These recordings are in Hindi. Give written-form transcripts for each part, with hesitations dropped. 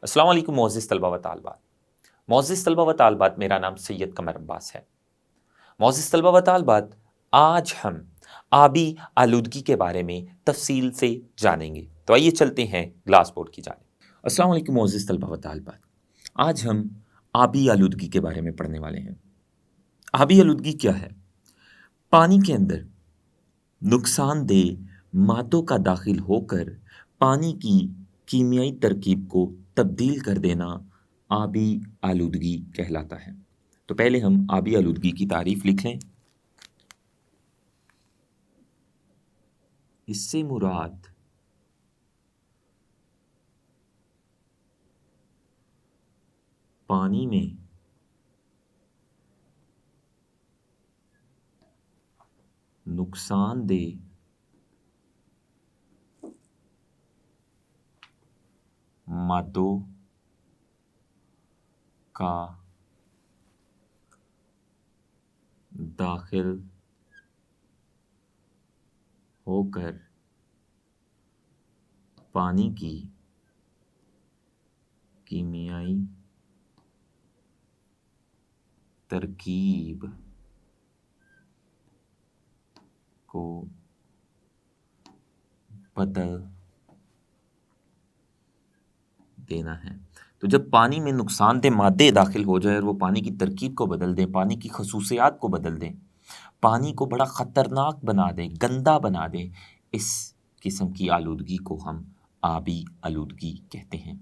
अस्सलाम वालेकुम मोअज़्ज़िज़ तलबा व तालिबात। मोअज़्ज़िज़ तलबा व तालिबात, मेरा नाम सैयद कमर अब्बास है। मोअज़्ज़िज़ तलबा व तालिबात, आज हम आबी आलूदगी के बारे में तफ़सील से जानेंगे। तो आइए चलते हैं ग्लास बोर्ड की जानिब। अस्सलाम वालेकुम मोअज़्ज़िज़ तलबा व तालिबात। आज हम आबी आलूदगी के बारे में पढ़ने वाले हैं। आबी आलूदगी क्या है? पानी के अंदर नुकसानदेह मादों का दाखिल होकर पानी की कीमियाई तरकीब को तब्दील कर देना आबी आलूदगी कहलाता है। तो पहले हम आबी आलूदगी की तारीफ लिख लें। इससे मुराद पानी में नुकसानदेह मादों का दाखिल होकर पानी की कीमियाई तरकीब को बदल देना है। तो जब पानी में नुकसानदेह मादे दाखिल हो जाए और वो पानी की तरकीब को बदल दें, पानी की खसूसियात को बदल दें, पानी को बड़ा ख़तरनाक बना दें, गंदा बना दें, इस किस्म की आलूदगी को हम आबी आलूदगी कहते हैं।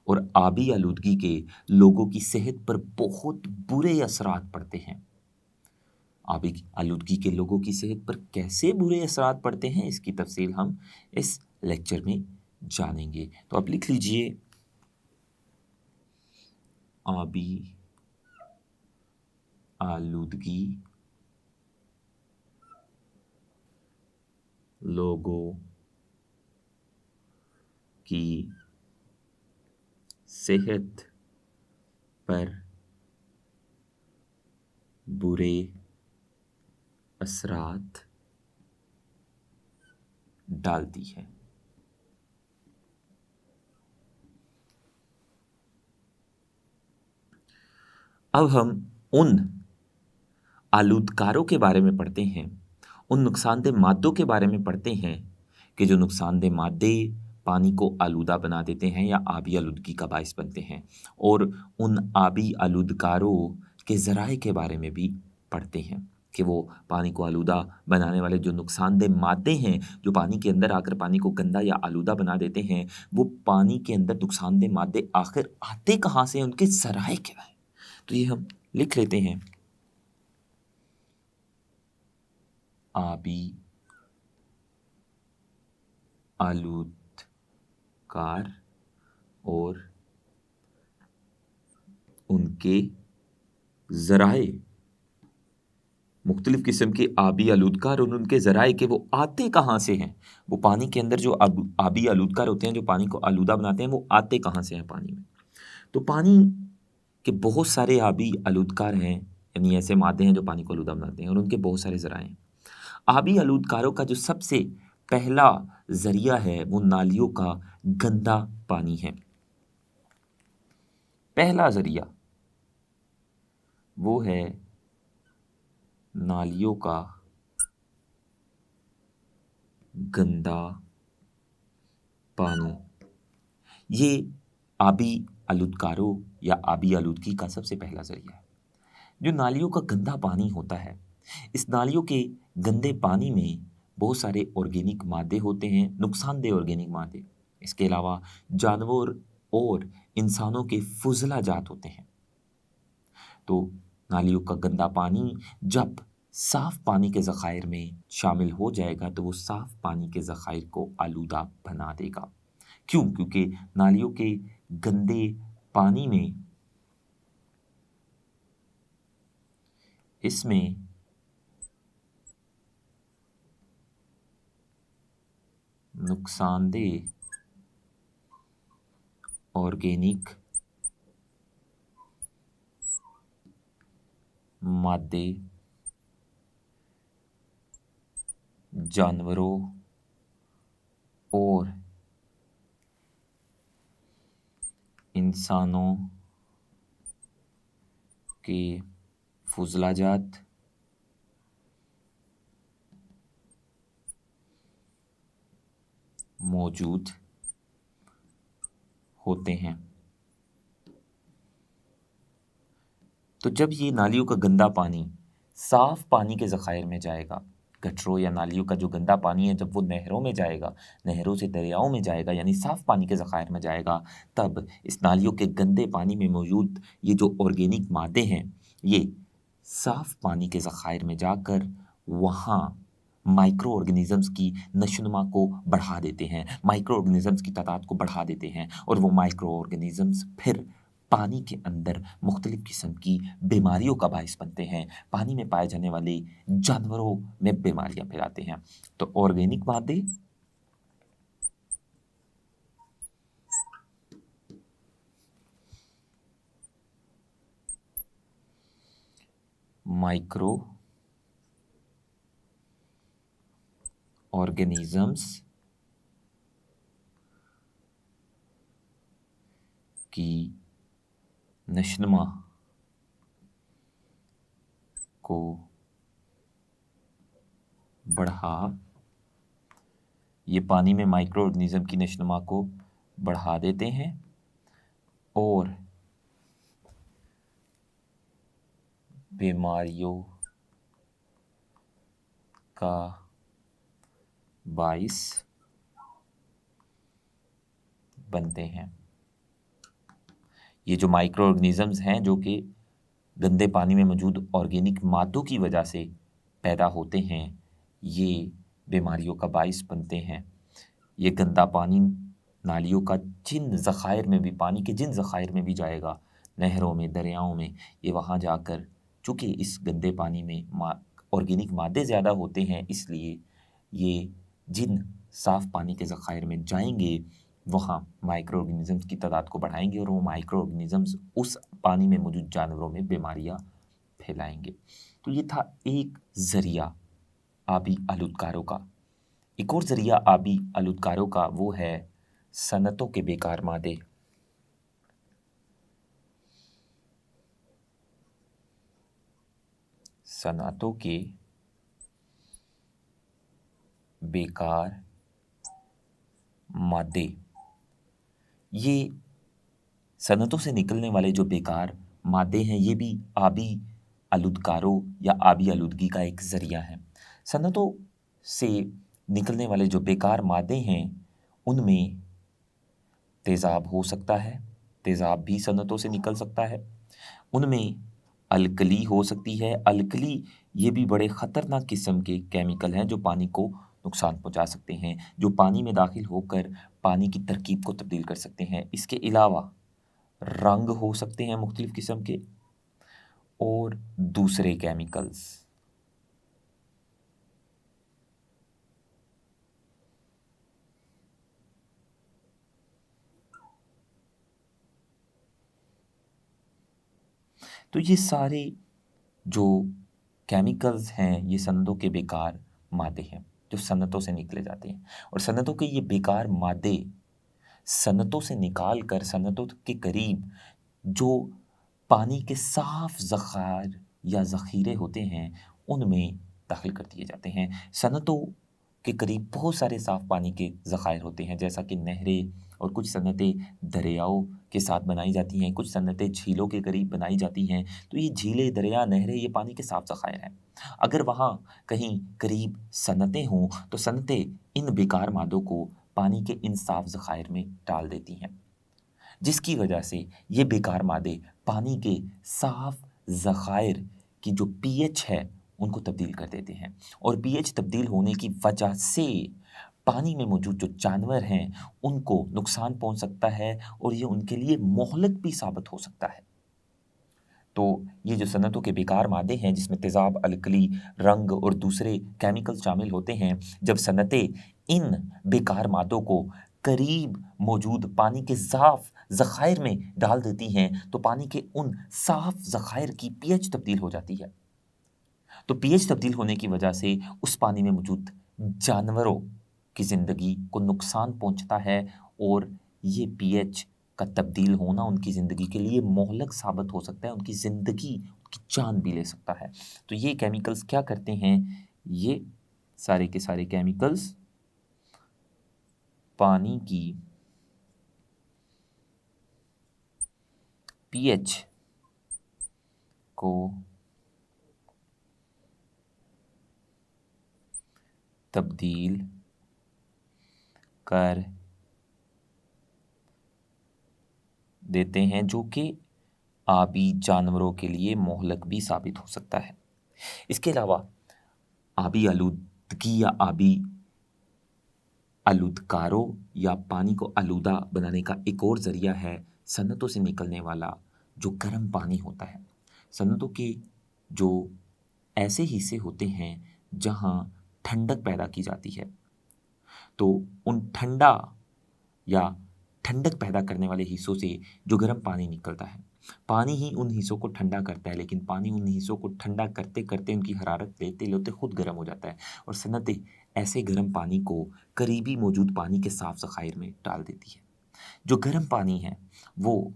और आबी आलूदगी के लोगों की सेहत पर बहुत बुरे असरात पड़ते हैं। आबी आलूदगी के लोगों की सेहत पर कैसे बुरे असरात पड़ते हैं, इसकी तफसील हम इस लेक्चर में जानेंगे। तो आप लिख लीजिए, आबी आलूदगी लोगों की सेहत पर बुरे असरात डालती है। अब हम उन आलूदकारों के बारे में पढ़ते हैं, उन नुकसानदेह मादों के बारे में पढ़ते हैं कि जो नुकसानदेह मादे पानी को आलूदा बना देते हैं या आबी आलूदगी का बाइस बनते हैं, और उन आबी आलूदकारों के ज़राए के बारे में भी पढ़ते हैं कि वो पानी को आलूदा बनाने वाले जो नुकसानदेह मादे हैं, जो पानी के अंदर आकर पानी को गंदा या आलूदा बना देते हैं, वो पानी के अंदर नुकसानदेह मादे आखिर आते कहाँ से हैं, उनके ज़राए क्या हैं। तो ये हम लिख लेते हैं, आबी आलूदकार और उनके ज़राए, मुख्तलिफ़ किस्म के आबी आलूदकार और उनके ज़राए कि वो आते कहाँ से हैं। वो पानी के अंदर जो आबी आलूदकार होते हैं, जो पानी को आलूदा बनाते हैं, वो आते कहाँ से हैं पानी में। तो पानी के बहुत सारे आबी आलूदकार हैं, यानी ऐसे मादे हैं जो पानी को आलूदा बनाते हैं, और उनके बहुत सारे ज़राए हैं। आबी आलूदकारों का जो सबसे पहला ज़रिया है, वो नालियों का गंदा पानी है। पहला ज़रिया वो है नालियों का गंदा पानी। ये आबी आलूदकारों या आबी आलूदगी का सबसे पहला ज़रिया है। जो नालियों का गंदा पानी होता है, इस नालियों के गंदे पानी में बहुत सारे ऑर्गेनिक मादे होते हैं, नुकसानदेह ऑर्गेनिक मादे। इसके अलावा जानवर और इंसानों के फुज़ला जात होते हैं। तो नालियों का गंदा पानी जब साफ़ पानी के ज़ख़ायर में शामिल हो जाएगा, तो वो साफ़ पानी के ज़ख़ायर को आलूदा बना देगा। क्यों? क्योंकि नालियों के गंदे पानी में इसमें नुकसानदेह ऑर्गेनिक मादे जानवरों और इंसानों के फुजलाजात मौजूद होते हैं। तो जब ये नालियों का गंदा पानी साफ पानी के ज़खायर में जाएगा, गटरों या नालियों का जो गंदा पानी है जब वो नहरों में जाएगा, नहरों से दरियाओं में जाएगा, यानी साफ पानी के ज़खायर में जाएगा, तब इस नालियों के गंदे पानी में मौजूद ये जो ऑर्गेनिक मादे हैं, ये साफ पानी के ज़खायर में जाकर वहाँ माइक्रो ऑर्गेनिज़म्स की नशोनुमा को बढ़ा देते हैं, माइक्रो ऑर्गेनिज़म्स की तादाद को बढ़ा देते हैं, और वो माइक्रो ऑर्गेनिज़म्स फिर पानी के अंदर मुख्तलिफ़ किस्म की बीमारियों का बाइस बनते हैं, पानी में पाए जाने वाले जानवरों में बीमारियां फैलाते हैं। तो ऑर्गेनिक मादे माइक्रो ऑर्गेनिजम्स की नशोनुमा को ये पानी में माइक्रो ऑर्गेनिज्म की नशोनुमा को बढ़ा देते हैं और बीमारियों का बाइस बनते हैं। ये जो माइक्रो ऑर्गेनिजम्स हैं जो कि गंदे पानी में मौजूद ऑर्गेनिक मादों की वजह से पैदा होते हैं, ये बीमारियों का बाइस बनते हैं। ये गंदा पानी नालियों का जिन ज़खायर में भी, पानी के जिन ज़खायर में भी जाएगा, नहरों में, दरियाओं में, ये वहाँ जाकर, चूँकि इस गंदे पानी में ऑर्गेनिक मादे ज़्यादा होते हैं, इसलिए ये जिन साफ़ पानी के ज़खायर में जाएंगे वहाँ माइक्रो ऑर्गेनिज़म्स की तादाद को बढ़ाएंगे और वो माइक्रो ऑर्गेनिज़म्स उस पानी में मौजूद जानवरों में बीमारियाँ फैलाएंगे। तो ये था एक ज़रिया आबी आलूदकारों का। एक और ज़रिया आबी आलूदकारों का वो है सनतों के बेकार मादे। सनतों के बेकार मादे, ये सनतों से निकलने वाले जो बेकार मादे हैं, ये भी आबी आलूदकारों या आबी आलूदगी का एक ज़रिया है। सनतों से निकलने वाले जो बेकार मादे हैं, उनमें तेज़ाब हो सकता है, तेज़ाब भी सनतों से निकल सकता है। उनमें अलकली हो सकती है। अलकली ये भी बड़े ख़तरनाक किस्म के केमिकल हैं जो पानी को नुकसान पहुंचा सकते हैं, जो पानी में दाखिल होकर पानी की तरकीब को तब्दील कर सकते हैं। इसके अलावा रंग हो सकते हैं मुख्तलिफ़ किस्म के और दूसरे केमिकल्स। तो ये सारे जो केमिकल्स हैं, ये सनतों के बेकार मादे हैं जो सनतों से निकले जाते हैं, और सनतों के ये बेकार मादे सनतों से निकाल कर सनतों के करीब जो पानी के साफ ज़खायर या ज़ख़ीरे होते हैं, उनमें दाखिल कर दिए जाते हैं। सनतों के करीब बहुत सारे साफ़ पानी के ज़खायर होते हैं, जैसा कि नहरें, और कुछ सनतें दरियाओं के साथ बनाई जाती हैं, कुछ सनतें झीलों के करीब बनाई जाती हैं। तो ये झीलें, दरिया, नहरें, ये पानी के साफ ज़खायर हैं। अगर वहाँ कहीं करीब सनतें हों, तो सनतें इन बेकार मादों को पानी के इन साफ ज़खायर में डाल देती हैं, जिसकी वजह से ये बेकार मादे पानी के साफ ज़खायर की जो पीएच है उनको तब्दील कर देते हैं, और पीएच तब्दील होने की वजह से पानी में मौजूद जो जानवर हैं उनको नुकसान पहुंच सकता है, और ये उनके लिए मोहलक भी साबित हो सकता है। तो ये जो सनतों के बेकार मादे हैं जिसमें तेज़ाब, अलकली, रंग और दूसरे केमिकल शामिल होते हैं, जब सनतें इन बेकार मादों को करीब मौजूद पानी के साफ ज़खायर में डाल देती हैं, तो पानी के उन साफ ज़खायर की पीएच तब्दील हो जाती है। तो पीएच तब्दील होने की वजह से उस पानी में मौजूद जानवरों की ज़िंदगी को नुकसान पहुंचता है, और ये पीएच का तब्दील होना उनकी ज़िंदगी के लिए मोहलक साबित हो सकता है, उनकी ज़िंदगी, उनकी जान भी ले सकता है। तो ये केमिकल्स क्या करते हैं, ये सारे के सारे केमिकल्स पानी की पीएच को तब्दील कर देते हैं, जो कि आबी जानवरों के लिए मोहलक भी साबित हो सकता है। इसके अलावा आबी आलूदगी या आबी आलूदकारों या पानी को आलूदा बनाने का एक और ज़रिया है सनतों से निकलने वाला जो गर्म पानी होता है। सनतों के जो ऐसे हिस्से होते हैं जहाँ ठंडक पैदा की जाती है, तो उन या ठंडक पैदा करने वाले हिस्सों से जो गर्म पानी निकलता है, पानी ही उन हिस्सों को ठंडा करता है, लेकिन पानी उन हिस्सों को ठंडा करते-करते उनकी हरारत लेते-लेते खुद गर्म हो जाता है और सनतें ऐसे गर्म पानी को करीबी मौजूद पानी के साफ ज़खायर में डाल देती है। जो गर्म पानी है, वो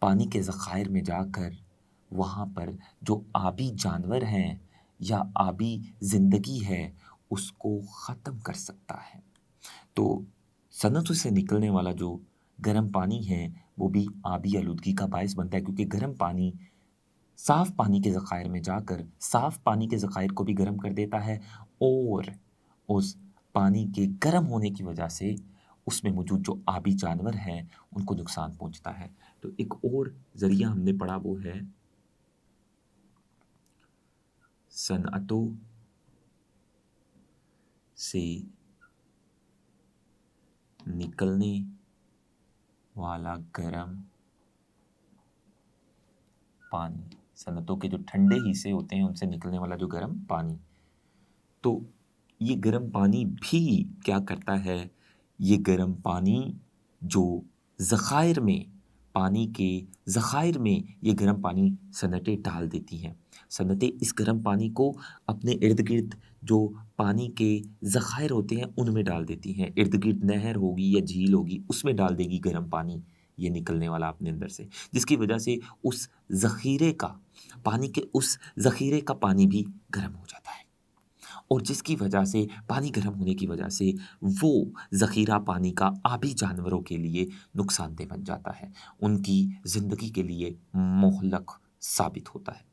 पानी के ज़खायर में जाकर वहाँ पर जो आबी जानवर हैं या आबी ज़िंदगी है, उसको ख़त्म कर सकता है। तो सनतों से निकलने वाला जो गर्म पानी है, वो भी आबी आलूदगी का बायस बनता है, क्योंकि गर्म पानी साफ़ पानी के ज़खायर में जाकर साफ़ पानी के ज़खायर को भी गर्म कर देता है और उस पानी के गर्म होने की वजह से उसमें मौजूद जो आबी जानवर हैं, उनको नुकसान पहुँचता है। तो एक और ज़रिया हमने पढ़ा वो है सनअतों से निकलने वाला गर्म पानी, सनतों के जो ठंडे हिस्से होते हैं उनसे निकलने वाला जो गर्म पानी। तो ये गर्म पानी भी क्या करता है, ये गर्म पानी जो ज़खायर में पानी के ज़खायर में ये गर्म पानी सनतें डाल देती हैं। सनतें इस गर्म पानी को अपने इर्द-गिर्द जो पानी के ज़खायर होते हैं उनमें डाल देती हैं। इर्द-गिर्द नहर होगी या झील होगी, उसमें डाल देगी गर्म पानी, ये निकलने वाला अपने अंदर से, जिसकी वजह से उस ज़ख़ीरे का पानी के उस ज़ख़ीरे का पानी भी गर्म हो जाता है और जिसकी वजह से पानी गर्म होने की वजह से वो ज़ख़ीरा पानी का आबी जानवरों के लिए नुकसानदेह बन जाता है, उनकी ज़िंदगी के लिए मोहलक साबित होता है।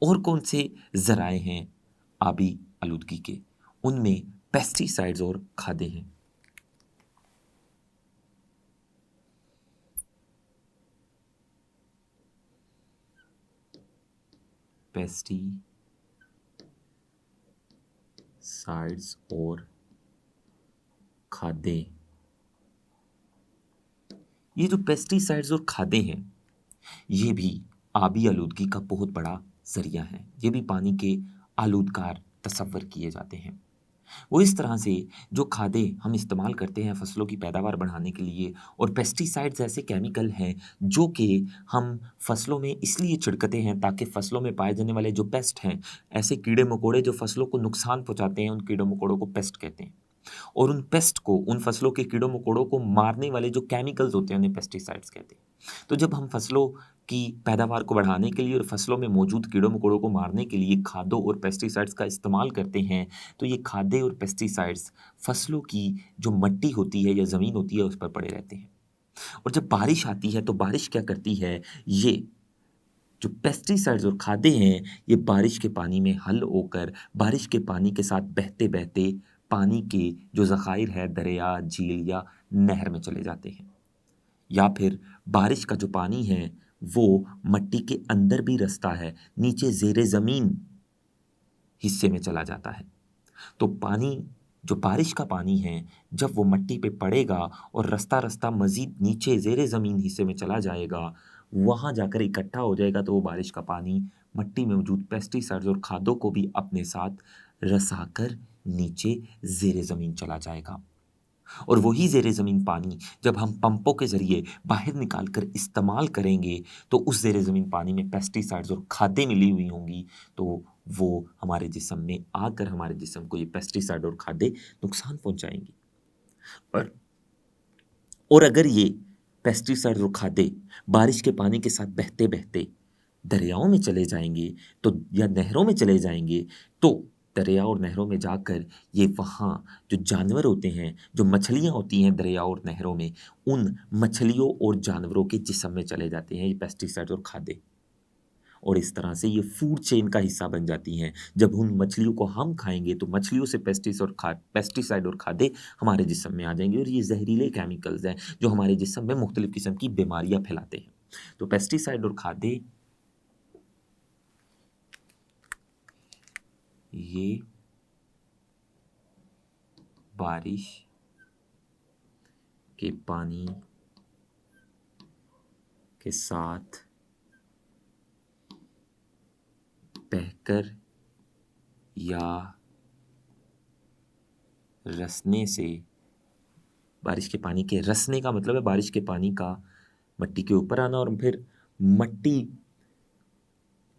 और कौन से ज़राए हैं आबी आलूदगी के? उनमें पेस्टिसाइड्स और खादें हैं। पेस्टिसाइड्स और खादें, ये जो पेस्टिसाइड्स और खादें हैं, ये भी आबी आलूदगी का बहुत बड़ा ज़रिया है। ये भी पानी के आलूदकार तस्वर किए जाते हैं। वो इस तरह से जो खादें हम इस्तेमाल करते हैं फसलों की पैदावार बढ़ाने के लिए, और पेस्टिसाइड्स ऐसे केमिकल हैं जो कि हम फसलों में इसलिए छिड़कते हैं ताकि फसलों में पाए जाने वाले जो पेस्ट हैं, ऐसे कीड़े-मकोड़े जो फसलों को नुकसान पहुँचाते हैं, उन कीड़ों-मकोड़ों को पेस्ट कहते हैं। और उन पेस्ट को, उन फसलों के कीड़ों-मकोड़ों को मारने वाले जो केमिकल्स होते हैं, उन्हें पेस्टिसाइड्स कहते हैं। तो जब हम फसलों की पैदावार को बढ़ाने के लिए और फसलों में मौजूद कीड़ों-मकोड़ों को मारने के लिए खादों और पेस्टिसाइड्स का इस्तेमाल करते हैं, तो ये खादें और पेस्टिसाइड्स फसलों की जो मिट्टी होती है या ज़मीन होती है, उस पर पड़े रहते हैं। और जब बारिश आती है, तो बारिश क्या करती है, ये जो पेस्टिसाइड्स और खादें हैं, ये बारिश के पानी में हल होकर बारिश के पानी के साथ बहते-बहते पानी के जो ज़खायर है दरिया, झील या नहर में चले जाते हैं। या फिर बारिश का जो पानी है, वो मिट्टी के अंदर भी रास्ता है, नीचे ज़ेरे ज़मीन हिस्से में चला जाता है। तो पानी, जो बारिश का पानी है, जब वो मिट्टी पे पड़ेगा और रास्ता-रास्ता मज़ीद नीचे ज़ेरे ज़मीन हिस्से में चला जाएगा, वहाँ जाकर इकट्ठा हो जाएगा, तो वो बारिश का पानी मिट्टी में मौजूद पेस्टिसाइड्स और खादों को भी अपने साथ रसाकर नीचे ज़ेरे ज़मीन चला जाएगा। और वही ज़ेरे ज़मीन पानी जब हम पंपों के ज़रिए बाहर निकाल कर इस्तेमाल करेंगे, तो उस ज़ेरे ज़मीन पानी में पेस्टिसाइड्स और खादें मिली हुई होंगी, तो वो हमारे जिस्म में आकर हमारे जिस्म को ये पेस्टिसाइड और खादें नुकसान पहुँचाएँगी। और और अगर ये पेस्टिसाइड और खादें बारिश के पानी के साथ बहते बहते दरियाओं में चले जाएंगे तो या नहरों में चले जाएंगे तो दरिया और नहरों में जाकर ये वहाँ जो जानवर होते हैं, जो मछलियाँ होती हैं दरिया और नहरों में, उन मछलियों और जानवरों के जिस्म में चले जाते हैं ये पेस्टिसाइड और खादें। और इस तरह से ये फूड चेन का हिस्सा बन जाती हैं। जब उन मछलियों को हम खाएंगे तो मछलियों से पेस्टिसाइड और खादें हमारे जिस्म में आ जाएंगे और ये जहरीले केमिकल्स हैं जो हमारे जिस्म में मुख्तलिफ किस्म की बीमारियां फैलाते हैं। तो पेस्टिसाइड और खादें ये बारिश के पानी के साथ बहकर या रसने से, बारिश के पानी के रसने का मतलब है बारिश के पानी का मट्टी के ऊपर आना और फिर मट्टी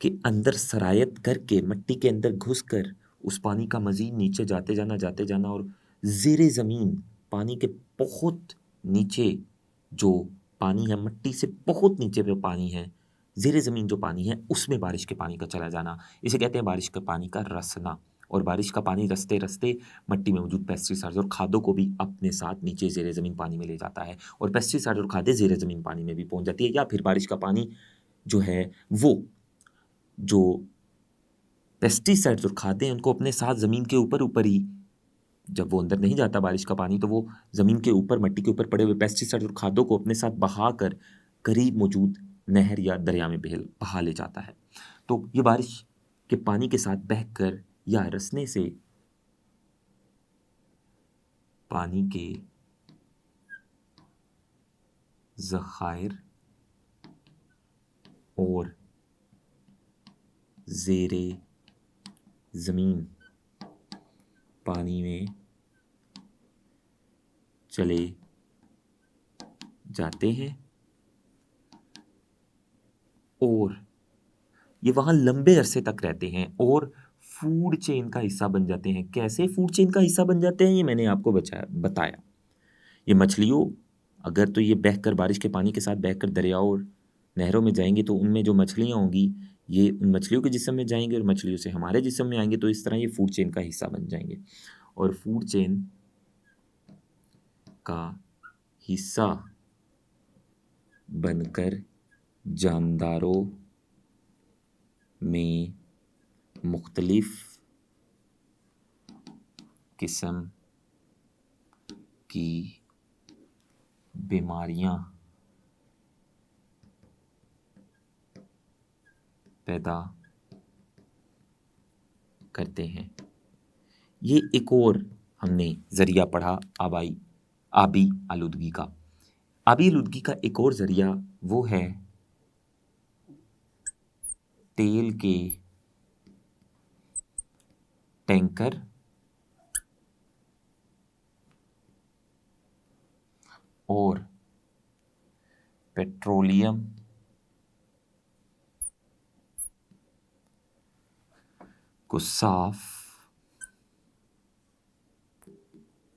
के अंदर सरायत करके मट्टी के अंदर घुसकर उस पानी का मज़ीद नीचे जाते जाना और ज़ेरे ज़मीन पानी के बहुत नीचे जो पानी है, मट्टी से बहुत नीचे जो पानी है, ज़ेरे ज़मीन जो पानी है उसमें बारिश के पानी का चला जाना, इसे कहते हैं बारिश के पानी का रसना। और बारिश का पानी रसते रसते मट्टी में मौजूद पेस्टिसाइड्स और खादों को भी अपने साथ नीचे ज़ेरे ज़मीन पानी में ले जाता है और पेस्टिसाइड और खादें ज़ेरे ज़मीन पानी में भी पहुंच जाती है। या फिर बारिश का पानी जो है वो जो पेस्टिसाइड्स और खादें हैं उनको अपने साथ ज़मीन के ऊपर ऊपर ही, जब वो अंदर नहीं जाता बारिश का पानी तो वो ज़मीन के ऊपर मट्टी के ऊपर पड़े हुए पेस्टिसाइड और खादों को अपने साथ बहाकर करीब मौजूद नहर या दरिया में बहा ले जाता है। तो ये बारिश के पानी के साथ बहकर या रसने से पानी के ज़खायर और ज़ेरे ज़मीन पानी में चले जाते हैं और ये वहाँ लंबे अरसे तक रहते हैं और फूड चेन का हिस्सा बन जाते हैं। कैसे फूड चेन का हिस्सा बन जाते हैं ये मैंने आपको बताया। ये मछलियों, अगर तो ये बहकर बारिश के पानी के साथ बहकर दरियाओं और नहरों में जाएंगी तो उनमें जो मछलियाँ होंगी ये उन मछलियों के जिस्म में जाएंगे और मछलियों से हमारे जिस्म में आएंगे, तो इस तरह ये फूड चेन का हिस्सा बन जाएंगे। और फूड चेन का हिस्सा बनकर जानदारों में मुख्तलिफ किस्म की बीमारियां पैदा करते हैं। ये एक और हमने ज़रिया पढ़ा आबी आलूदगी का। आबी आलूदगी का एक और ज़रिया वो है तेल के टैंकर और पेट्रोलियम को साफ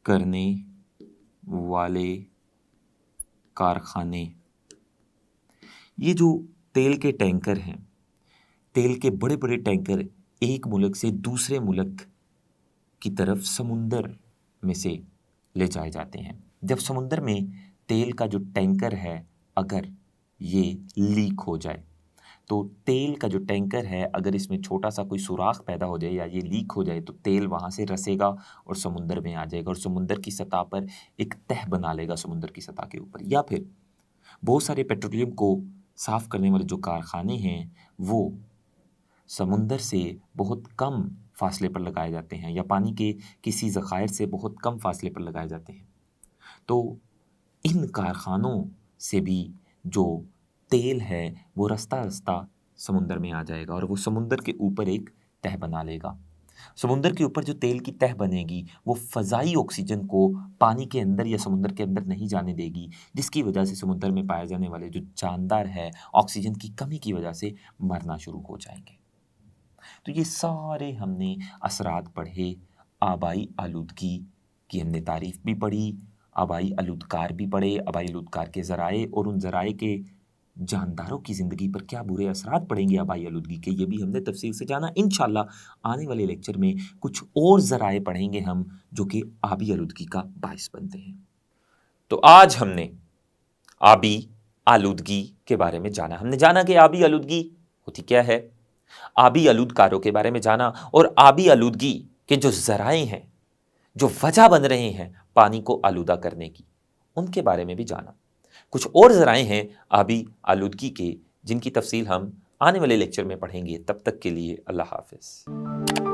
करने वाले कारखाने। ये जो तेल के टैंकर हैं, तेल के बड़े बड़े टैंकर एक मुल्क से दूसरे मुल्क की तरफ समुंदर में से ले जाए जाते हैं। जब समुंदर में तेल का जो टैंकर है अगर ये लीक हो जाए, तो तेल का जो टैंकर है अगर इसमें छोटा सा कोई सुराख पैदा हो जाए या ये लीक हो जाए तो तेल वहाँ से रसेगा और समुंदर में आ जाएगा और समुंदर की सतह पर एक तह बना लेगा समुंदर की सतह के ऊपर। या फिर बहुत सारे पेट्रोलियम को साफ करने वाले जो कारखाने हैं वो समुंदर से बहुत कम फासले पर लगाए जाते हैं या पानी के किसी ज़खायर से बहुत कम फासले पर लगाए जाते हैं। तो इन कारखानों से भी जो तेल है वो रास्ता रास्ता समुंदर में आ जाएगा और वो समुंदर के ऊपर एक तह बना लेगा। समुंदर के ऊपर जो तेल की तह बनेगी वो फ़ज़ाई ऑक्सीजन को पानी के अंदर या समुंदर के अंदर नहीं जाने देगी, जिसकी वजह से समुंदर में पाए जाने वाले जो जानदार है ऑक्सीजन की कमी की वजह से मरना शुरू हो जाएंगे। तो ये सारे हमने असरात पढ़े, आबाई आलूदगी की हमने तारीफ भी पढ़ी, आबाई आलूदकार भी पढ़े, आबाई आलूदकार के ज़राए और उन ज़राए के जानदारों की ज़िंदगी पर क्या बुरे असरात पड़ेंगे आबाई आलूदगी के, ये भी हमने तफसील से जाना। इंशाल्लाह आने वाले लेक्चर में कुछ और ज़राए पढ़ेंगे हम जो कि आबी आलूदगी का बाइस बनते हैं। तो आज हमने आबी आलूदगी के बारे में जाना। हमने जाना कि आबी आलूदगी होती क्या है, आबी आलूदकारों के बारे में जाना, और आबी आलूदगी के जो ज़राए हैं, जो वजह बन रहे हैं पानी को आलूदा करने की, उनके बारे में भी जाना। कुछ और ज़राए हैं आबी आलूदगी के जिनकी तफसील हम आने वाले लेक्चर में पढ़ेंगे। तब तक के लिए अल्लाह हाफ़िज़।